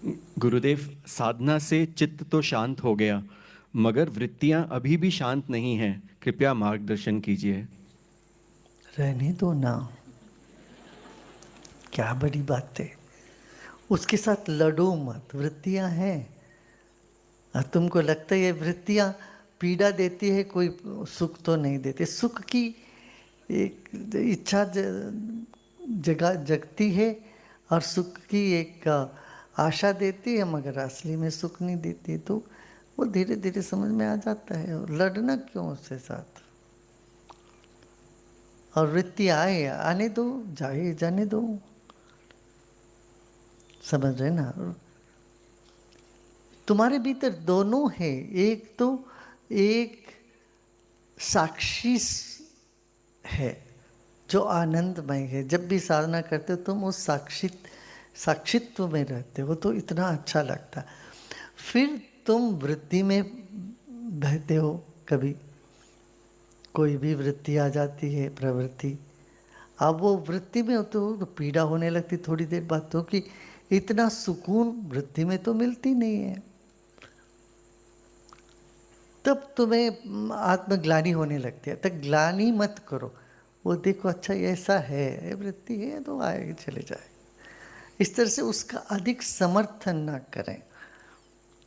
गुरुदेव, साधना से चित्त तो शांत हो गया, मगर वृत्तियां अभी भी शांत नहीं हैं। कृपया मार्गदर्शन कीजिए। रहने दो ना, क्या बड़ी बात है। उसके साथ लड़ो मत। वृत्तियां हैं और तुमको लगता है ये वृत्तियां पीड़ा देती है, कोई सुख तो नहीं देती। सुख की एक इच्छा जगा जगती है और सुख की एक आशा देती है, मगर असली में सुख नहीं देती। तो वो धीरे धीरे समझ में आ जाता है। और लड़ना क्यों उसके साथ। और वृत्ति आए आने दो, जाए जाने दो। समझ रहे ना। तुम्हारे भीतर दोनों है। एक तो एक साक्षी है जो आनंदमय है। जब भी साधना करते हो तुम उस साक्षित्व में रहते हो, तो इतना अच्छा लगता। फिर तुम वृत्ति में बहते हो। कभी कोई भी वृत्ति आ जाती है, प्रवृत्ति। अब वो वृत्ति में होते हो तो पीड़ा होने लगती थोड़ी देर बाद, तो कि इतना सुकून वृत्ति में तो मिलती नहीं है। तब तुम्हें आत्मग्लानि होने लगती है। तब ग्लानि मत करो। वो देखो अच्छा ऐसा है, ये वृत्ति है तो आएगी चले जाए। इस तरह से उसका अधिक समर्थन ना करें।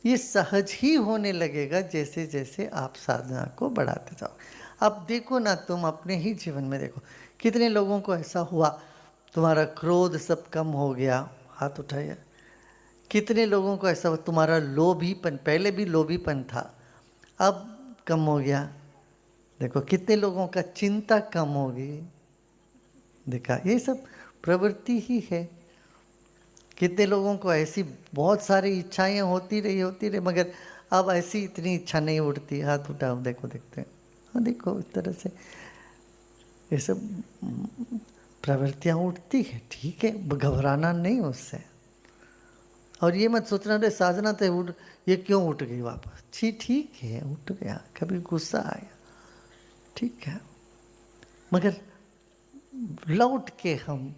ये सहज ही होने लगेगा जैसे जैसे आप साधना को बढ़ाते जाओ। अब देखो ना, तुम अपने ही जीवन में देखो कितने लोगों को ऐसा हुआ, तुम्हारा क्रोध सब कम हो गया। हाथ उठाइए। कितने लोगों को ऐसा हुआ, तुम्हारा लोभीपन, पहले भी लोभीपन था, अब कम हो गया। देखो कितने लोगों का चिंता कम होगी। देखा, ये सब प्रवृत्ति ही है। कितने लोगों को ऐसी बहुत सारी इच्छाएं होती रही, मगर अब ऐसी इतनी इच्छा नहीं उठती। हाथ उठाओ, देखो देखते हैं। हाँ देखो, इस तरह से ये सब प्रवृत्तियां उठती है। ठीक है, घबराना नहीं उससे। और ये मत सोचना रे साधना थे उठ, ये क्यों उठ गई वापस। जी ठीक है, उठ गया, कभी गुस्सा आया, ठीक है, मगर लौट के हम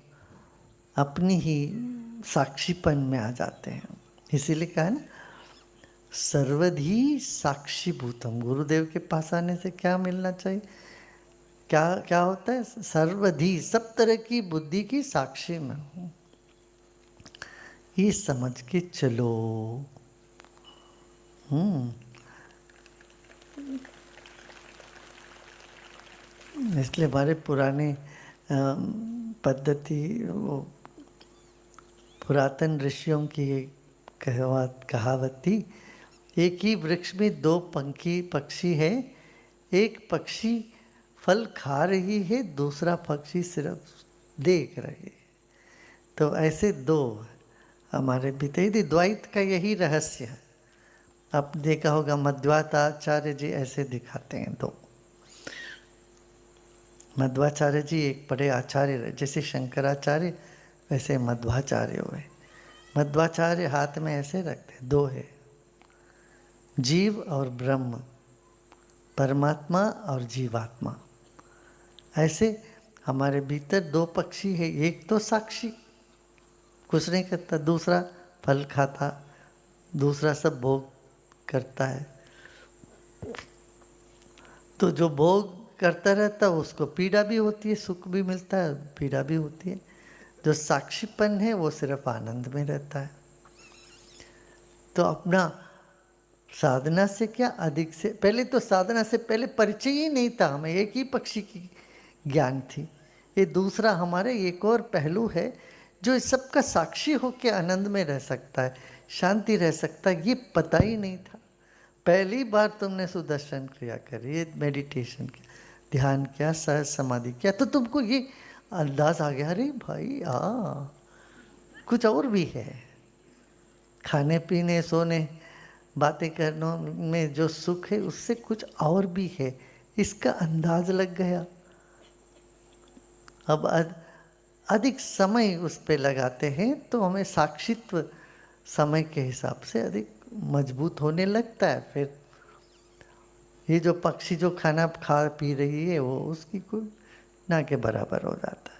अपनी ही साक्षीपन में आ जाते हैं। इसीलिए कहा ना, सर्वधी साक्षी भूतम। गुरुदेव के पास आने से क्या मिलना चाहिए, क्या क्या होता है। सर्वधी, सब तरह की बुद्धि की साक्षी में हूँ, ये समझ के चलो। इसलिए हमारे पुराने पद्धति, वो पुरातन ऋषियों की कहावत थी, एक ही वृक्ष में दो पंखी पक्षी है, एक पक्षी फल खा रही है, दूसरा पक्षी सिर्फ देख रही है। तो ऐसे दो हमारे भीतर, द्वैत का यही रहस्य है। आप देखा होगा मध्वाचार्य जी ऐसे दिखाते हैं दो। मध्वाचार्य जी एक बड़े आचार्य रहे, जैसे शंकराचार्य वैसे मध्वाचार्य हुए। मध्वाचार्य हाथ में ऐसे रखते, दो है, जीव और ब्रह्म, परमात्मा और जीवात्मा। ऐसे हमारे भीतर दो पक्षी है। एक तो साक्षी कुछ नहीं करता, दूसरा फल खाता, दूसरा सब भोग करता है। तो जो भोग करता रहता है उसको पीड़ा भी होती है, सुख भी मिलता है, पीड़ा भी होती है। जो साक्षीपन है वो सिर्फ आनंद में रहता है। तो अपना साधना से क्या अधिक से पहले, तो साधना से पहले परिचय ही नहीं था, हमें एक ही पक्षी की ज्ञान थी। ये दूसरा हमारे एक और पहलू है, जो इस सब का साक्षी होकर आनंद में रह सकता है, शांति रह सकता है, ये पता ही नहीं था। पहली बार तुमने सुदर्शन क्रिया करी, मेडिटेशन किया, ध्यान किया, सहज समाधि किया, तो तुमको ये अंदाज आ गया, अरे भाई कुछ और भी है। खाने पीने, सोने, बातें करने में जो सुख है उससे कुछ और भी है, इसका अंदाज लग गया। अब अधिक समय उस पे लगाते हैं तो हमें साक्षित्व समय के हिसाब से अधिक मजबूत होने लगता है। फिर ये जो पक्षी जो खाना खा पी रही है वो उसकी कोई ना के बराबर हो जाता है।